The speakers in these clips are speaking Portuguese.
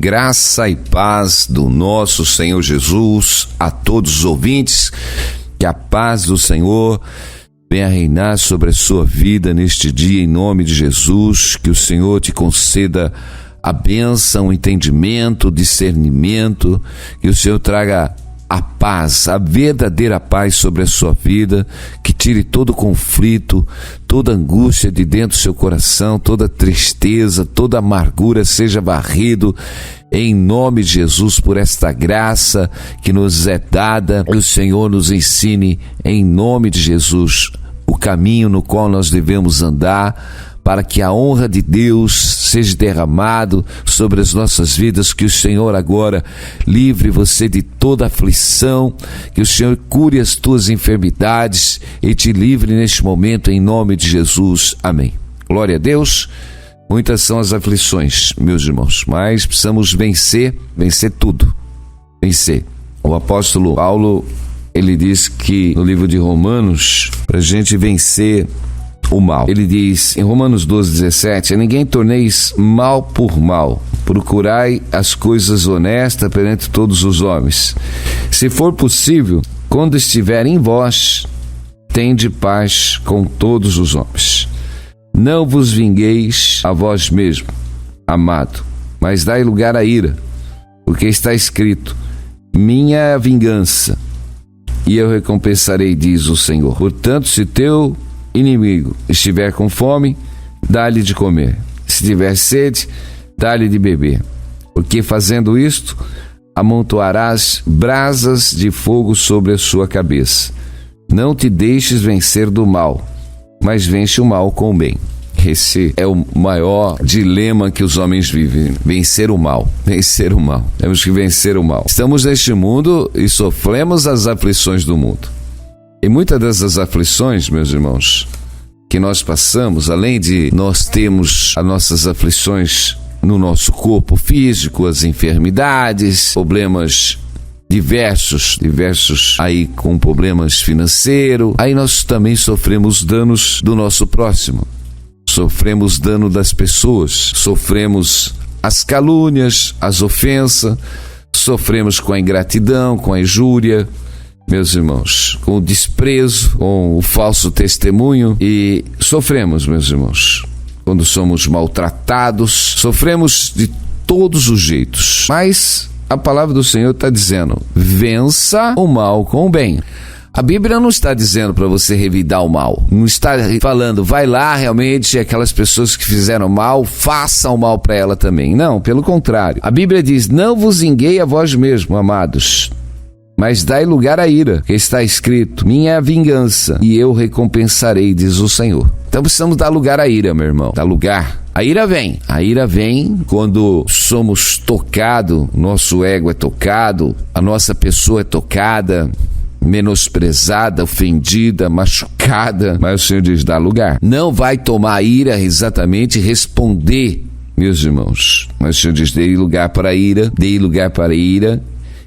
Graça e paz do nosso Senhor Jesus a todos os ouvintes, que a paz do Senhor venha reinar sobre a sua vida neste dia, em nome de Jesus, que o Senhor te conceda a bênção, o entendimento, o discernimento, que o Senhor traga a paz, a verdadeira paz sobre a sua vida, que tire todo conflito, toda angústia de dentro do seu coração, toda tristeza, toda amargura seja varrido em nome de Jesus por esta graça que nos é dada. Que o Senhor nos ensine em nome de Jesus o caminho no qual nós devemos andar, para que a honra de Deus seja derramado sobre as nossas vidas, que o Senhor agora livre você de toda aflição, que o Senhor cure as tuas enfermidades e te livre neste momento em nome de Jesus. Amém. Glória a Deus. Muitas são as aflições, meus irmãos, mas precisamos vencer tudo, vencer. O apóstolo Paulo, ele diz que no livro de Romanos, para a gente vencer o mal, ele diz em Romanos 12:17: a ninguém torneis mal por mal, procurai as coisas honestas perante todos os homens. Se for possível, quando estiver em vós, tende paz com todos os homens. Não vos vingueis a vós mesmo, amado, mas dai lugar à ira, porque está escrito: minha é a vingança, e eu recompensarei, diz o Senhor. Portanto, se teu inimigo estiver com fome, dá-lhe de comer. Se tiver sede, dá-lhe de beber. Porque fazendo isto, amontoarás brasas de fogo sobre a sua cabeça. Não te deixes vencer do mal, mas vence o mal com o bem. Esse é o maior dilema que os homens vivem: vencer o mal, vencer o mal. Temos que vencer o mal. Estamos neste mundo e sofremos as aflições do mundo. E muitas dessas aflições, meus irmãos, que nós passamos, além de nós termos as nossas aflições no nosso corpo físico, as enfermidades, problemas diversos aí com problemas financeiros, aí nós também sofremos danos do nosso próximo, sofremos dano das pessoas, sofremos as calúnias, as ofensas, sofremos com a ingratidão, com a injúria, meus irmãos, com o desprezo, com o falso testemunho, e sofremos, meus irmãos, quando somos maltratados, sofremos de todos os jeitos. Mas a palavra do Senhor está dizendo: vença o mal com o bem. A Bíblia não está dizendo para você revidar o mal, não está falando, vai lá realmente, aquelas pessoas que fizeram mal, façam o mal para ela também. Não, pelo contrário. A Bíblia diz: não vos vinguei a vós mesmos, amados, mas dai lugar à ira, que está escrito: minha é a vingança, e eu recompensarei, diz o Senhor. Então precisamos dar lugar à ira, meu irmão, dar lugar. A ira vem quando somos tocados, nosso ego é tocado, a nossa pessoa é tocada, menosprezada, ofendida, machucada, mas o Senhor diz: dá lugar. Não vai tomar a ira exatamente responder, meus irmãos, mas o Senhor diz: dê lugar para a ira,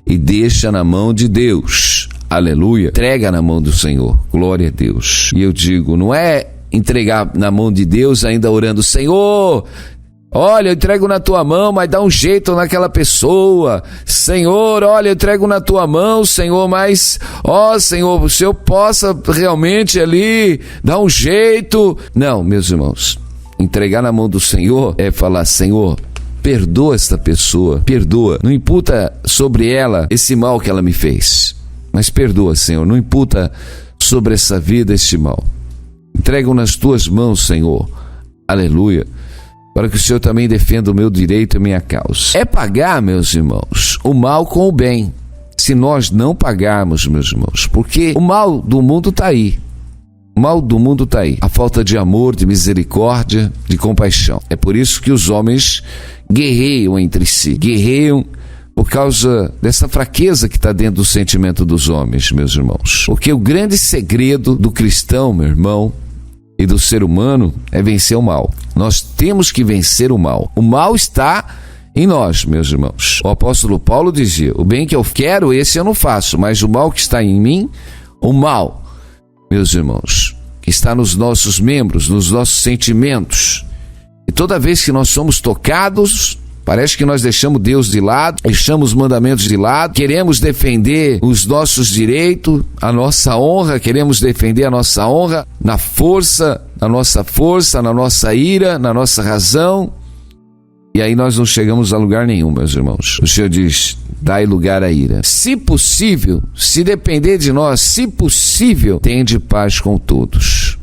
e deixa na mão de Deus. Aleluia. Entrega na mão do Senhor. Glória a Deus. E eu digo, não é entregar na mão de Deus ainda orando: Senhor, olha, eu entrego na tua mão, mas dá um jeito naquela pessoa. Senhor, olha, eu entrego na tua mão, Senhor, mas, Senhor, o Senhor possa realmente ali dar um jeito. Não, meus irmãos, entregar na mão do Senhor é falar: Senhor, perdoa esta pessoa, perdoa. Não imputa sobre ela esse mal que ela me fez, mas perdoa, Senhor. Não imputa sobre essa vida este mal. Entrego nas tuas mãos, Senhor. Aleluia. Para que o Senhor também defenda o meu direito e a minha causa. É pagar, meus irmãos, o mal com o bem. Se nós não pagarmos, meus irmãos, porque o mal do mundo está aí. O mal do mundo está aí. A falta de amor, de misericórdia, de compaixão. É por isso que os homens guerreiam entre si. Guerreiam por causa dessa fraqueza que está dentro do sentimento dos homens, meus irmãos. Porque o grande segredo do cristão, meu irmão, e do ser humano é vencer o mal. Nós temos que vencer o mal. O mal está em nós, meus irmãos. O apóstolo Paulo dizia: o bem que eu quero, esse eu não faço, mas o mal que está em mim, o mal, meus irmãos, que está nos nossos membros, nos nossos sentimentos. E toda vez que nós somos tocados, Parece que nós deixamos Deus de lado, deixamos os mandamentos de lado, queremos defender os nossos direitos, a nossa honra, queremos defender a nossa honra na nossa ira, na nossa razão. E aí nós não chegamos a lugar nenhum, meus irmãos. O Senhor diz, dai lugar à ira. Se possível, se depender de nós, se possível, tende paz com todos.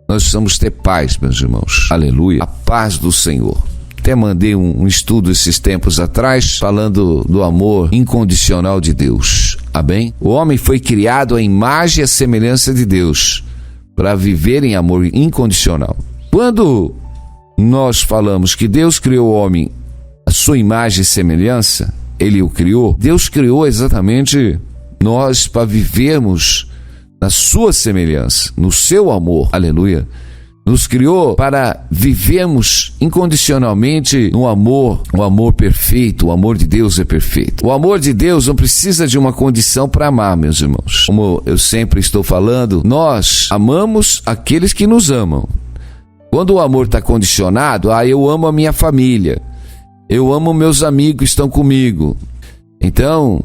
Nós precisamos ter paz, meus irmãos. Aleluia. A paz do Senhor. Até mandei um estudo esses tempos atrás, falando do amor incondicional de Deus. Amém? O homem foi criado à imagem e à semelhança de Deus, para viver em amor incondicional. Quando nós falamos que Deus criou o homem à sua imagem e semelhança, Ele o criou, Deus criou exatamente nós para vivermos na sua semelhança, no seu amor. Aleluia. Nos criou para vivermos incondicionalmente no amor, o amor perfeito. O amor de Deus é perfeito. O amor de Deus não precisa de uma condição para amar, meus irmãos. Como eu sempre estou falando, nós amamos aqueles que nos amam. Quando o amor está condicionado, eu amo a minha família, eu amo meus amigos que estão comigo. Então,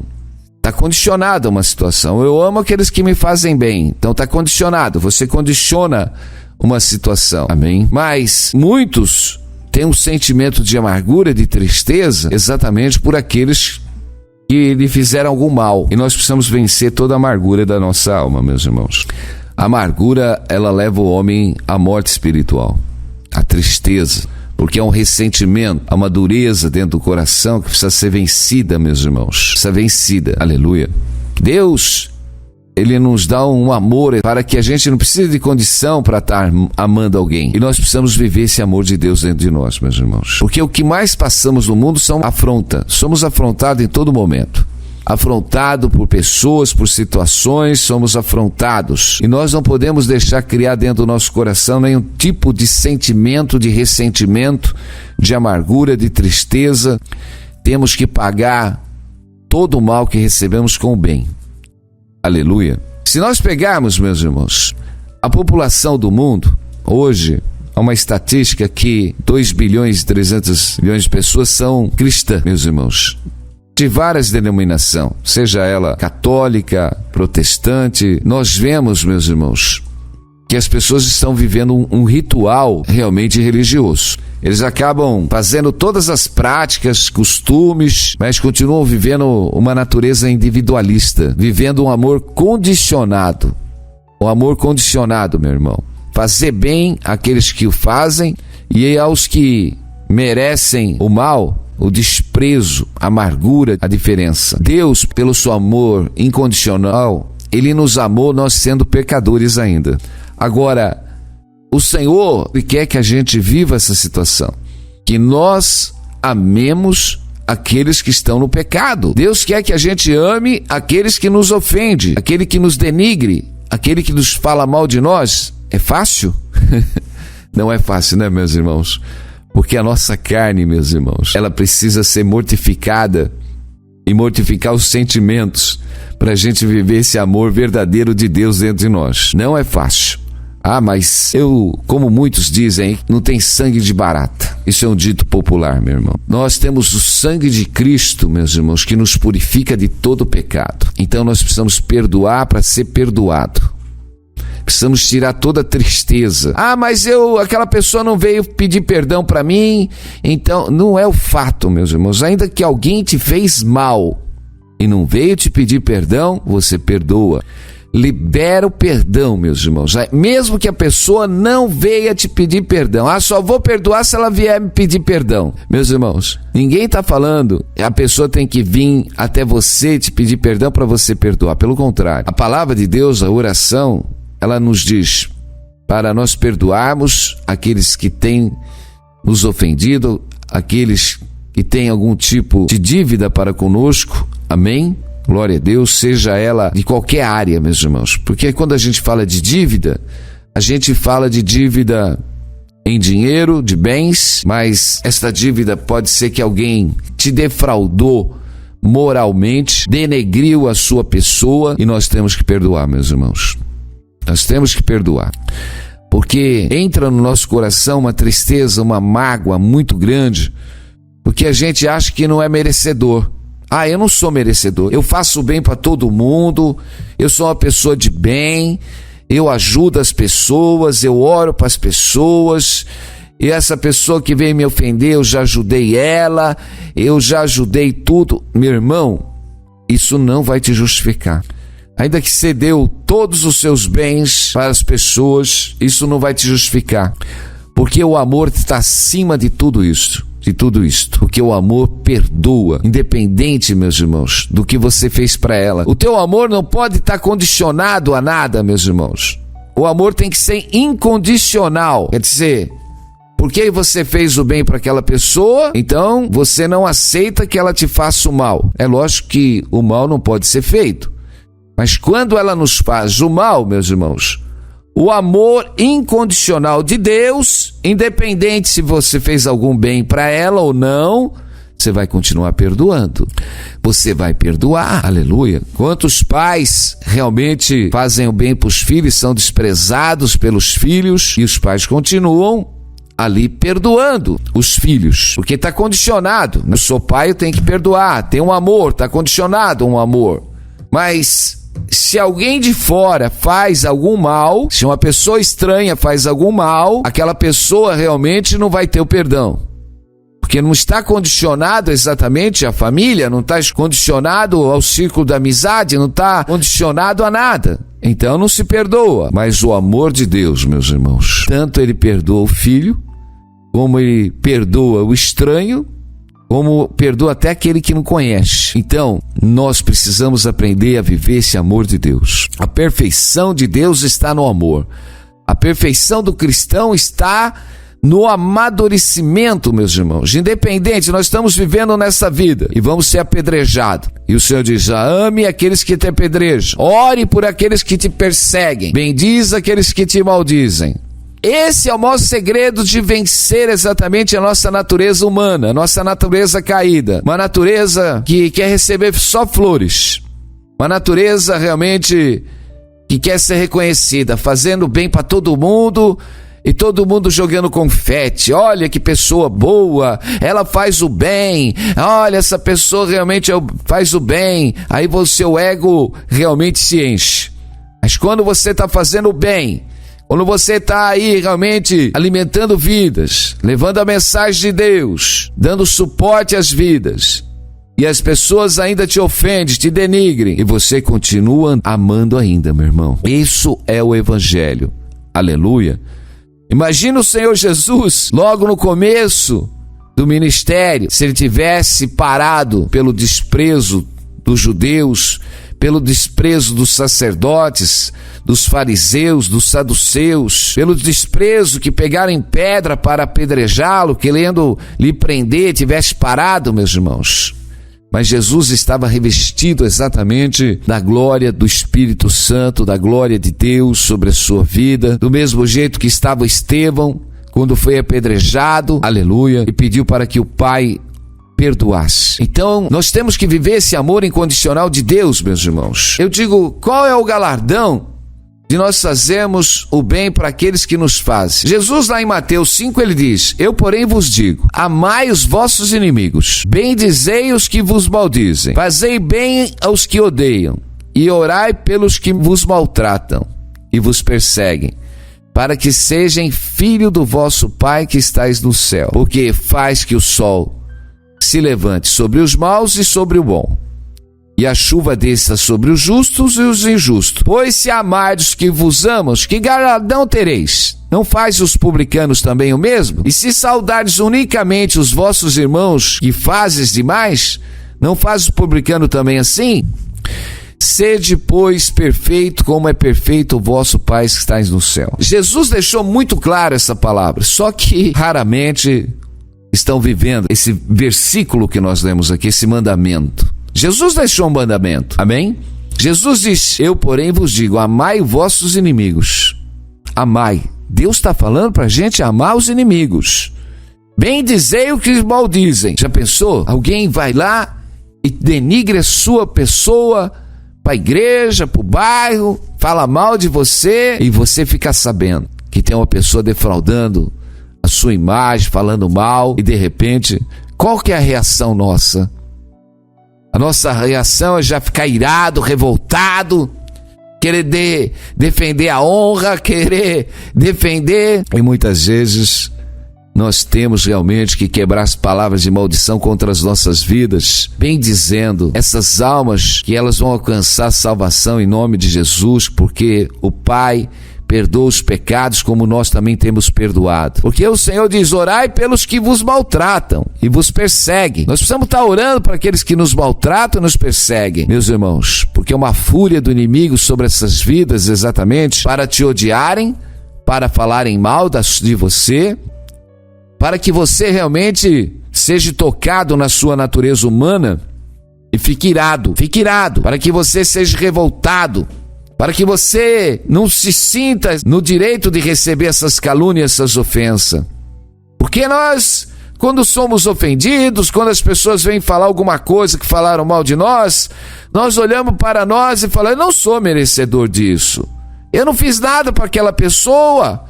está condicionado a uma situação. Eu amo aqueles que me fazem bem. Então está condicionado. Você condiciona uma situação. Amém? Mas muitos têm um sentimento de amargura, de tristeza, exatamente por aqueles que lhe fizeram algum mal. E nós precisamos vencer toda a amargura da nossa alma, meus irmãos. A amargura, ela leva o homem à morte espiritual, à tristeza, porque é um ressentimento, há uma dureza dentro do coração que precisa ser vencida, meus irmãos. Precisa ser vencida. Aleluia. Deus, Ele nos dá um amor para que a gente não precise de condição para estar amando alguém. E nós precisamos viver esse amor de Deus dentro de nós, meus irmãos. Porque o que mais passamos no mundo são afronta. Somos afrontados em todo momento. Afrontado por pessoas, por situações, somos afrontados. E nós não podemos deixar criar dentro do nosso coração nenhum tipo de sentimento, de ressentimento, de amargura, de tristeza. Temos que pagar todo o mal que recebemos com o bem. Aleluia. Se nós pegarmos, meus irmãos, a população do mundo, hoje, há uma estatística que 2 bilhões e 300 milhões de pessoas são cristãs, meus irmãos. De várias denominações, seja ela católica, protestante, nós vemos, meus irmãos, que as pessoas estão vivendo um ritual realmente religioso. Eles acabam fazendo todas as práticas, costumes, mas continuam vivendo uma natureza individualista, vivendo um amor condicionado. Um amor condicionado, meu irmão. Fazer bem àqueles que o fazem e aos que merecem o mal, o desprezo, a amargura, a diferença. Deus, pelo seu amor incondicional, Ele nos amou nós sendo pecadores ainda. Agora, o Senhor quer que a gente viva essa situação, que nós amemos aqueles que estão no pecado. Deus quer que a gente ame aqueles que nos ofendem, aquele que nos denigre, aquele que nos fala mal de nós. É fácil? Não é fácil, né, meus irmãos? Porque a nossa carne, meus irmãos, ela precisa ser mortificada e mortificar os sentimentos para a gente viver esse amor verdadeiro de Deus dentro de nós. Não é fácil. Mas como muitos dizem, não tem sangue de barata. Isso é um dito popular, meu irmão. Nós temos o sangue de Cristo, meus irmãos, que nos purifica de todo pecado. Então nós precisamos perdoar para ser perdoado. Precisamos tirar toda a tristeza. Mas aquela pessoa não veio pedir perdão para mim. Então, não é o fato, meus irmãos. Ainda que alguém te fez mal e não veio te pedir perdão, você perdoa. Libera o perdão, meus irmãos. Mesmo que a pessoa não venha te pedir perdão. Só vou perdoar se ela vier me pedir perdão. Meus irmãos, ninguém está falando a pessoa tem que vir até você te pedir perdão para você perdoar. Pelo contrário, a palavra de Deus, a oração, ela nos diz para nós perdoarmos aqueles que têm nos ofendido, aqueles que têm algum tipo de dívida para conosco. Amém? Glória a Deus, seja ela de qualquer área, meus irmãos. Porque quando a gente fala de dívida, a gente fala de dívida em dinheiro, de bens, mas esta dívida pode ser que alguém te defraudou moralmente, denegriu a sua pessoa e nós temos que perdoar, meus irmãos. Nós temos que perdoar, porque entra no nosso coração uma tristeza, uma mágoa muito grande, porque a gente acha que não é merecedor. Eu não sou merecedor. Eu faço bem para todo mundo, eu sou uma pessoa de bem, eu ajudo as pessoas, eu oro para as pessoas, e essa pessoa que veio me ofender, eu já ajudei ela, eu já ajudei tudo. Meu irmão, isso não vai te justificar. Ainda que você deu todos os seus bens para as pessoas, isso não vai te justificar, porque o amor está acima de tudo isso. Porque o amor perdoa, independente, meus irmãos, do que você fez para ela. O teu amor não pode estar condicionado a nada, meus irmãos. O amor tem que ser incondicional. Quer dizer, porque você fez o bem para aquela pessoa, então você não aceita que ela te faça o mal. É lógico que o mal não pode ser feito, mas quando ela nos faz o mal, meus irmãos, o amor incondicional de Deus, independente se você fez algum bem para ela ou não, você vai continuar perdoando. Você vai perdoar, aleluia. Quantos pais realmente fazem o bem para os filhos, são desprezados pelos filhos, e os pais continuam ali perdoando os filhos, porque está condicionado. Eu sou pai, eu tenho que perdoar, tem um amor, está condicionado um amor. Mas se alguém de fora faz algum mal, se uma pessoa estranha faz algum mal, aquela pessoa realmente não vai ter o perdão, porque não está condicionado exatamente à família, não está condicionado ao círculo da amizade, não está condicionado a nada. Então não se perdoa. Mas o amor de Deus, meus irmãos, tanto ele perdoa o filho, como ele perdoa o estranho, como perdoa até aquele que não conhece. Então, nós precisamos aprender a viver esse amor de Deus. A perfeição de Deus está no amor. A perfeição do cristão está no amadurecimento, meus irmãos. Independente, nós estamos vivendo nessa vida e vamos ser apedrejados. E o Senhor diz: ame aqueles que te apedrejam, ore por aqueles que te perseguem, bendiz aqueles que te maldizem. Esse é o maior segredo de vencer exatamente a nossa natureza humana, a nossa natureza caída. Uma natureza que quer receber só flores. Uma natureza realmente que quer ser reconhecida, fazendo bem para todo mundo e todo mundo jogando confete. Olha que pessoa boa, ela faz o bem. Olha, essa pessoa realmente faz o bem. Aí o seu ego realmente se enche. Mas quando você está fazendo o bem, quando você está aí realmente alimentando vidas, levando a mensagem de Deus, dando suporte às vidas, e as pessoas ainda te ofendem, te denigrem, e você continua amando ainda, meu irmão. Isso é o Evangelho. Aleluia. Imagina o Senhor Jesus, logo no começo do ministério, se ele tivesse parado pelo desprezo dos judeus, pelo desprezo dos sacerdotes, dos fariseus, dos saduceus, pelo desprezo que pegaram em pedra para apedrejá-lo, querendo lhe prender, tivesse parado, meus irmãos. Mas Jesus estava revestido exatamente da glória do Espírito Santo, da glória de Deus sobre a sua vida, do mesmo jeito que estava Estevão, quando foi apedrejado, aleluia, e pediu para que o Pai perdoasse. Então, nós temos que viver esse amor incondicional de Deus, meus irmãos. Eu digo, qual é o galardão de nós fazermos o bem para aqueles que nos fazem? Jesus, lá em Mateus 5, ele diz: eu, porém, vos digo, amai os vossos inimigos, bendizei os que vos maldizem, fazei bem aos que odeiam, e orai pelos que vos maltratam e vos perseguem, para que sejam filho do vosso Pai que estais no céu, porque faz que o sol se levante sobre os maus e sobre o bom, e a chuva desça sobre os justos e os injustos. Pois se amardes os que vos amam, que galardão tereis? Não faz os publicanos também o mesmo? E se saudardes unicamente os vossos irmãos que fazes demais, não faz o publicano também assim? Sede, pois, perfeito, como é perfeito o vosso Pai que estais no céu. Jesus deixou muito claro essa palavra, só que raramente estão vivendo esse versículo que nós lemos aqui, esse mandamento. Jesus deixou um mandamento, amém? Jesus disse: eu, porém, vos digo, amai vossos inimigos. Amai. Deus está falando para a gente amar os inimigos. Bendizei o que maldizem. Já pensou? Alguém vai lá e denigre a sua pessoa para a igreja, para o bairro, fala mal de você, e você fica sabendo que tem uma pessoa defraudando a sua imagem, falando mal, e de repente, qual que é a reação nossa? A nossa reação é já ficar irado, revoltado, querer defender a honra, querer defender. E muitas vezes nós temos realmente que quebrar as palavras de maldição contra as nossas vidas, bem dizendo, essas almas que elas vão alcançar salvação em nome de Jesus, porque o Pai perdoa os pecados como nós também temos perdoado. Porque o Senhor diz: orai pelos que vos maltratam e vos perseguem. Nós precisamos estar orando para aqueles que nos maltratam e nos perseguem, meus irmãos, porque é uma fúria do inimigo sobre essas vidas exatamente para te odiarem, para falarem mal de você, para que você realmente seja tocado na sua natureza humana e fique irado, para que você seja revoltado, para que você não se sinta no direito de receber essas calúnias, essas ofensas. Porque nós, quando somos ofendidos, quando as pessoas vêm falar alguma coisa que falaram mal de nós, nós olhamos para nós e falamos: eu não sou merecedor disso, eu não fiz nada para aquela pessoa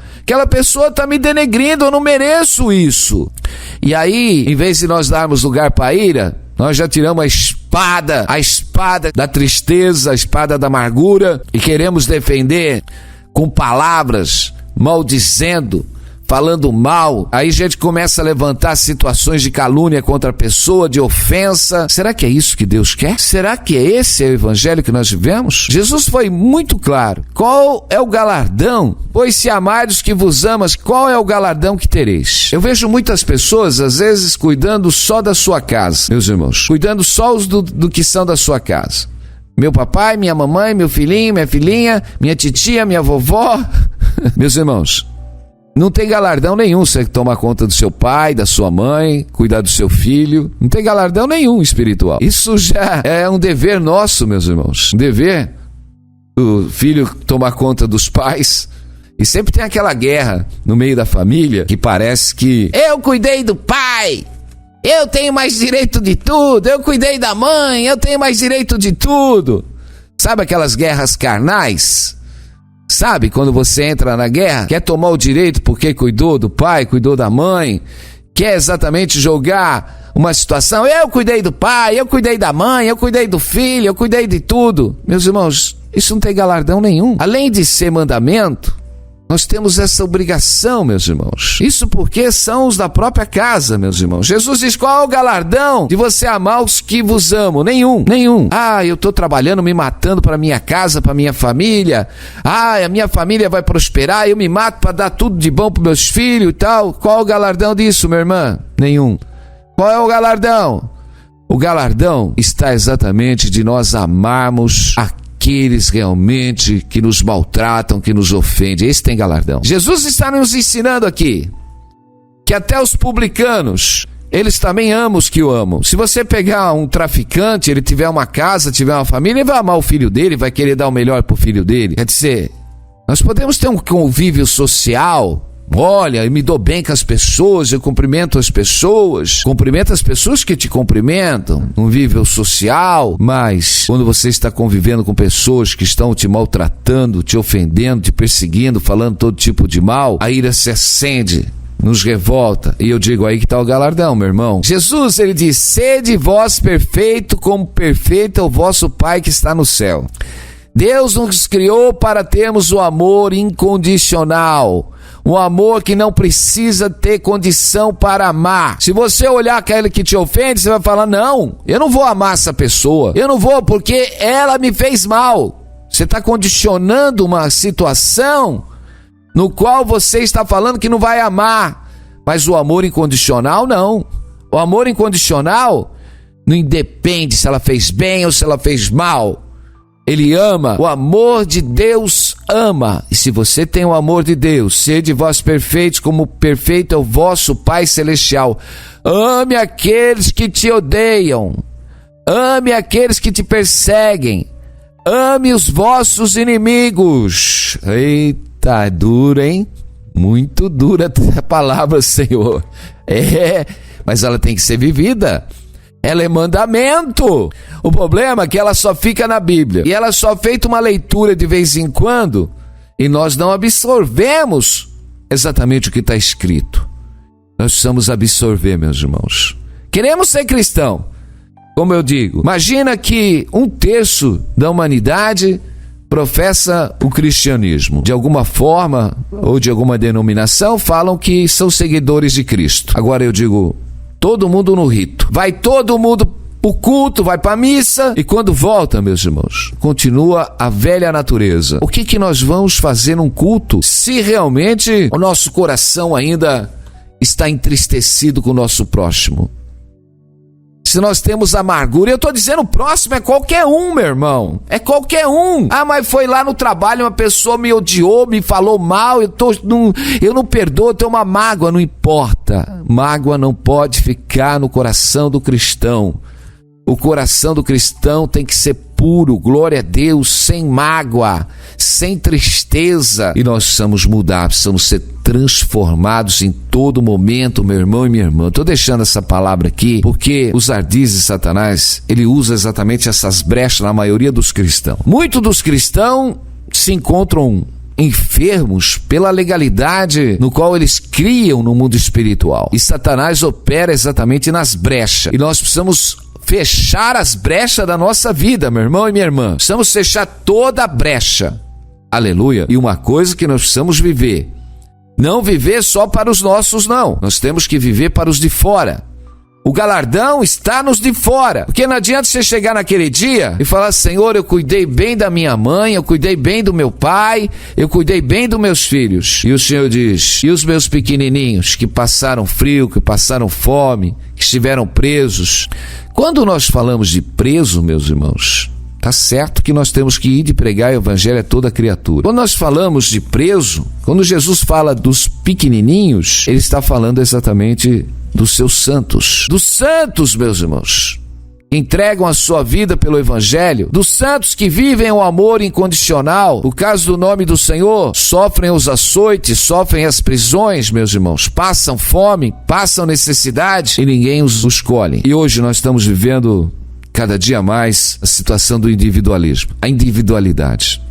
está me denegrindo, eu não mereço isso. E aí, em vez de nós darmos lugar para a ira, nós já tiramos a espada da tristeza, a espada da amargura, e queremos defender com palavras, maldizendo, falando mal. Aí a gente começa a levantar situações de calúnia contra a pessoa, de ofensa. Será que é isso que Deus quer? Será que esse é o evangelho que nós vivemos? Jesus foi muito claro. Qual é o galardão? Pois se amardes que vos amas, qual é o galardão que tereis? Eu vejo muitas pessoas, às vezes, cuidando só da sua casa, meus irmãos. Cuidando só do que são da sua casa. Meu papai, minha mamãe, meu filhinho, minha filhinha, minha titia, minha vovó. Meus irmãos, não tem galardão nenhum você tomar conta do seu pai, da sua mãe, cuidar do seu filho. Não tem galardão nenhum espiritual. Isso já é um dever nosso, meus irmãos. Um dever do filho tomar conta dos pais. E sempre tem aquela guerra no meio da família que parece que eu cuidei do pai, eu tenho mais direito de tudo, eu cuidei da mãe, eu tenho mais direito de tudo. Sabe aquelas guerras carnais? Sabe, quando você entra na guerra, quer tomar o direito porque cuidou do pai, cuidou da mãe, quer exatamente jogar uma situação: eu cuidei do pai, eu cuidei da mãe, eu cuidei do filho, eu cuidei de tudo. Meus irmãos, isso não tem galardão nenhum. Além de ser mandamento, nós temos essa obrigação, meus irmãos. Isso porque são os da própria casa, meus irmãos. Jesus diz: qual é o galardão de você amar os que vos amam? Nenhum. Ah, eu estou trabalhando, me matando para minha casa, para minha família. Ah, a minha família vai prosperar, eu me mato para dar tudo de bom para meus filhos e tal. Qual é o galardão disso, minha irmã? Nenhum. Qual é o galardão? O galardão está exatamente de nós amarmos aqueles realmente que nos maltratam, que nos ofendem. Esse tem galardão. Jesus está nos ensinando aqui que até os publicanos, eles também amam os que o amam. Se você pegar um traficante, ele tiver uma casa, tiver uma família, ele vai amar o filho dele, vai querer dar o melhor pro filho dele. Quer dizer, nós podemos ter um convívio social. Olha, eu me dou bem com as pessoas, eu cumprimento as pessoas que te cumprimentam, convívio social. Mas quando você está convivendo com pessoas que estão te maltratando, te ofendendo, te perseguindo, falando todo tipo de mal, a ira se acende, nos revolta. E eu digo: aí que está o galardão, meu irmão. Jesus, ele diz: sede vós perfeito, como perfeito é o vosso Pai que está no céu. Deus nos criou para termos o amor incondicional. Um amor que não precisa ter condição para amar. Se você olhar aquele que te ofende, você vai falar: não, eu não vou amar essa pessoa. Eu não vou porque ela me fez mal. Você está condicionando uma situação no qual você está falando que não vai amar. Mas o amor incondicional, não. O amor incondicional não independe se ela fez bem ou se ela fez mal. Ele ama. O amor de Deus ama. E se você tem o amor de Deus, sede vós perfeitos, como perfeito é o vosso Pai Celestial. Ame aqueles que te odeiam. Ame aqueles que te perseguem. Ame os vossos inimigos. Eita, é duro, hein? Muito dura a palavra, Senhor. Mas ela tem que ser vivida. Ela é mandamento. O problema é que ela só fica na Bíblia. E ela só é feita uma leitura de vez em quando. E nós não absorvemos exatamente o que está escrito. Nós precisamos absorver, meus irmãos. Queremos ser cristão. Como eu digo, imagina que 1/3 da humanidade professa o cristianismo. De alguma forma ou de alguma denominação falam que são seguidores de Cristo. Agora eu digo, todo mundo no rito. Vai todo mundo pro culto, vai pra missa e quando volta, meus irmãos, continua a velha natureza. O que nós vamos fazer num culto se realmente o nosso coração ainda está entristecido com o nosso próximo? Se nós temos amargura, eu estou dizendo, o próximo é qualquer um, meu irmão. É qualquer um. Ah, mas foi lá no trabalho, uma pessoa me odiou, me falou mal, eu não perdoo, eu tenho uma mágoa, não importa. Mágoa não pode ficar no coração do cristão. O coração do cristão tem que ser puro, glória a Deus, sem mágoa, sem tristeza. E nós precisamos mudar, precisamos ser transformados em todo momento, meu irmão e minha irmã. Estou deixando essa palavra aqui porque os ardis de Satanás, ele usa exatamente essas brechas na maioria dos cristãos. Muitos dos cristãos se encontram enfermos pela legalidade no qual eles criam no mundo espiritual. E Satanás opera exatamente nas brechas. E nós precisamos fechar as brechas da nossa vida, meu irmão e minha irmã. Precisamos fechar toda a brecha. Aleluia. E uma coisa que nós precisamos viver. Não viver só para os nossos, não. Nós temos que viver para os de fora. O galardão está nos de fora. Porque não adianta você chegar naquele dia e falar, Senhor, eu cuidei bem da minha mãe, eu cuidei bem do meu pai, eu cuidei bem dos meus filhos. E o Senhor diz, e os meus pequenininhos que passaram frio, que passaram fome, que estiveram presos? Quando nós falamos de preso, meus irmãos, tá certo que nós temos que ir de pregar o evangelho a toda criatura. Quando nós falamos de preso, quando Jesus fala dos pequenininhos, ele está falando exatamente dos seus santos. Dos santos, meus irmãos, que entregam a sua vida pelo evangelho. Dos santos que vivem o amor incondicional. Por causa do nome do Senhor, sofrem os açoites, sofrem as prisões, meus irmãos. Passam fome, passam necessidade e ninguém os escolhe. E hoje nós estamos vivendo cada dia mais a situação do individualismo. A individualidade.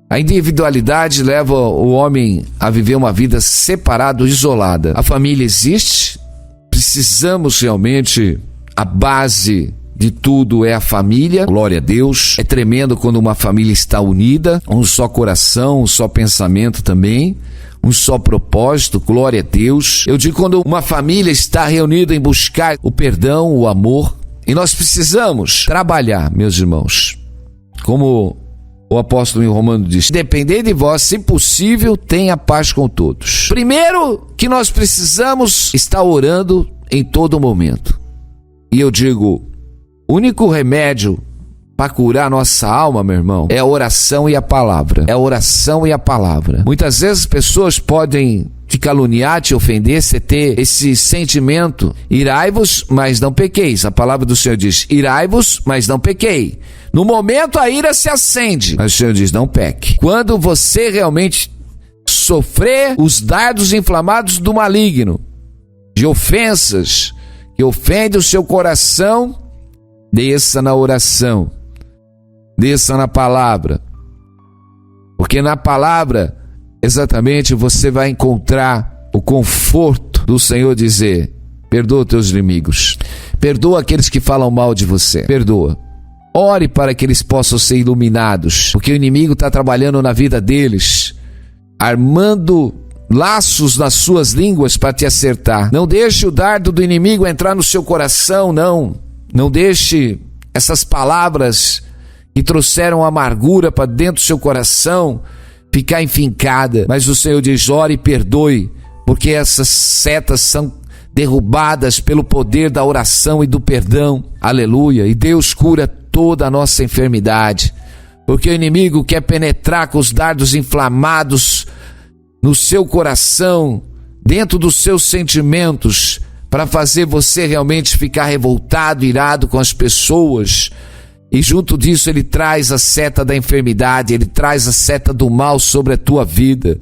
A individualidade leva o homem a viver uma vida separada, isolada. A família existe. Precisamos realmente, a base de tudo é a família, glória a Deus. É tremendo quando uma família está unida, um só coração, um só pensamento também, um só propósito, glória a Deus. Eu digo quando uma família está reunida em buscar o perdão, o amor. E nós precisamos trabalhar, meus irmãos, como o apóstolo em Romano diz, depender de vós, se possível, tenha paz com todos. Primeiro que nós precisamos estar orando em todo momento. E eu digo, o único remédio para curar nossa alma, meu irmão, é a oração e a palavra. É a oração e a palavra. Muitas vezes as pessoas podem te caluniar, te ofender, você ter esse sentimento, irai-vos, mas não pequeis. A palavra do Senhor diz, irai-vos, mas não pequei. No momento a ira se acende, mas o Senhor diz, não peque. Quando você realmente sofrer os dardos inflamados do maligno, de ofensas, que ofende o seu coração, desça na oração, desça na palavra, porque na palavra exatamente você vai encontrar o conforto do Senhor dizer, perdoa teus inimigos, perdoa aqueles que falam mal de você, perdoa. Ore para que eles possam ser iluminados, porque o inimigo está trabalhando na vida deles, armando laços nas suas línguas para te acertar. Não deixe o dardo do inimigo entrar no seu coração, não. Não deixe essas palavras que trouxeram amargura para dentro do seu coração ficar enfincada. Mas o Senhor diz, ore e perdoe, porque essas setas são derrubadas pelo poder da oração e do perdão. Aleluia. E Deus cura toda a nossa enfermidade, porque o inimigo quer penetrar com os dardos inflamados no seu coração, dentro dos seus sentimentos, para fazer você realmente ficar revoltado, irado com as pessoas. E junto disso ele traz a seta da enfermidade, ele traz a seta do mal sobre a tua vida.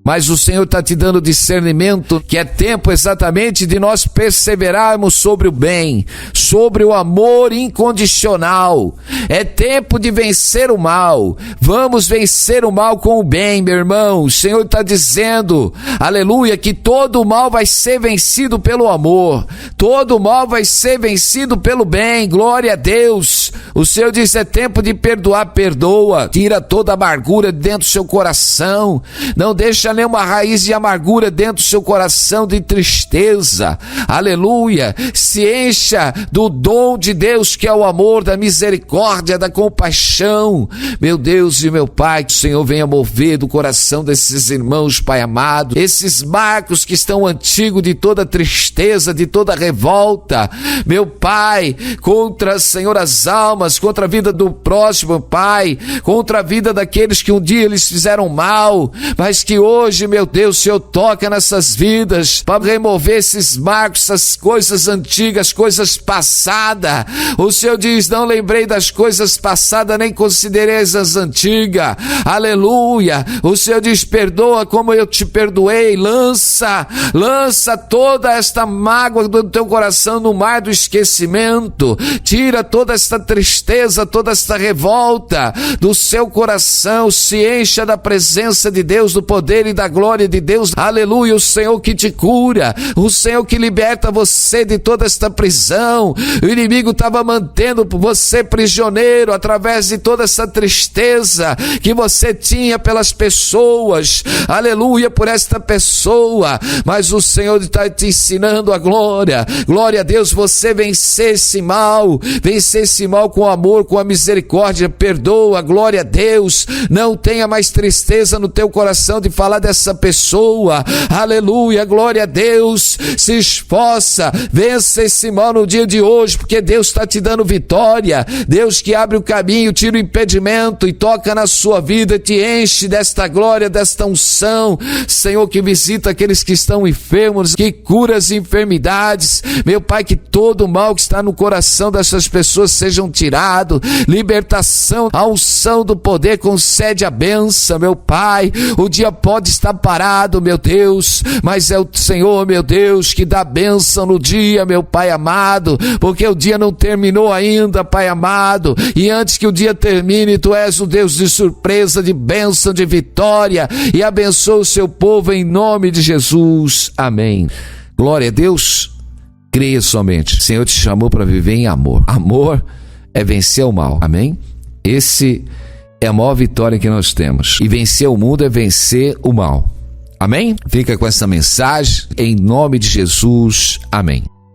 Mas o Senhor está te dando discernimento, que é tempo exatamente de nós perseverarmos sobre o bem, sobre o amor incondicional. É tempo de vencer o mal. Vamos vencer o mal com o bem, meu irmão. O Senhor está dizendo, aleluia, que todo o mal vai ser vencido pelo amor. Todo o mal vai ser vencido pelo bem. Glória a Deus. O Senhor diz, é tempo de perdoar, perdoa. Tira toda a amargura dentro do seu coração. Não deixa nenhuma raiz de amargura dentro do seu coração, de tristeza, aleluia. Se encha do dom de Deus, que é o amor, da misericórdia, da compaixão. Meu Deus e meu Pai, que o Senhor venha mover do coração desses irmãos, Pai amado, esses marcos que estão antigos de toda tristeza, de toda revolta, meu Pai, contra, Senhor, as almas, contra a vida do próximo, Pai, contra a vida daqueles que um dia eles fizeram mal, mas que hoje, meu Deus, o Senhor toca nessas vidas para remover esses marcos, essas coisas antigas, coisas passadas. O Senhor diz, não lembrei das coisas passadas, nem considerei as antigas. Aleluia. O Senhor diz, perdoa como eu te perdoei. Lança toda esta mágoa do teu coração no mar do esquecimento. Tira toda esta tristeza, toda esta revolta do seu coração. Se encha da presença de Deus, do poder e da glória de Deus, aleluia. O Senhor que te cura, o Senhor que liberta você de toda esta prisão. O inimigo estava mantendo você prisioneiro através de toda essa tristeza que você tinha pelas pessoas, aleluia, por esta pessoa, mas o Senhor está te ensinando a glória a Deus, você vencer esse mal com amor, com a misericórdia, perdoa, glória a Deus. Não tenha mais tristeza no teu coração de falar dessa pessoa, aleluia, glória a Deus. Se esforça, vença esse mal no dia de hoje, porque Deus está te dando vitória. Deus que abre o caminho, tira o impedimento e toca na sua vida, te enche desta glória, desta unção, Senhor, que visita aqueles que estão enfermos, que cura as enfermidades, meu Pai, que todo o mal que está no coração dessas pessoas sejam tirado, libertação, a unção do poder, concede a bênção, meu Pai. O dia pode estar parado, meu Deus, mas é o Senhor, meu Deus, que dá bênção no dia, meu Pai amado, porque o dia não terminou ainda, Pai amado, e antes que o dia termine, Tu és o Deus de surpresa, de bênção, de vitória, e abençoa o seu povo em nome de Jesus, amém. Glória a Deus. Creia somente, o Senhor te chamou para viver em amor. Amor é vencer o mal, amém? Esse é a maior vitória que nós temos, e vencer o mundo é vencer o mal, amém? Fica com essa mensagem, em nome de Jesus, amém.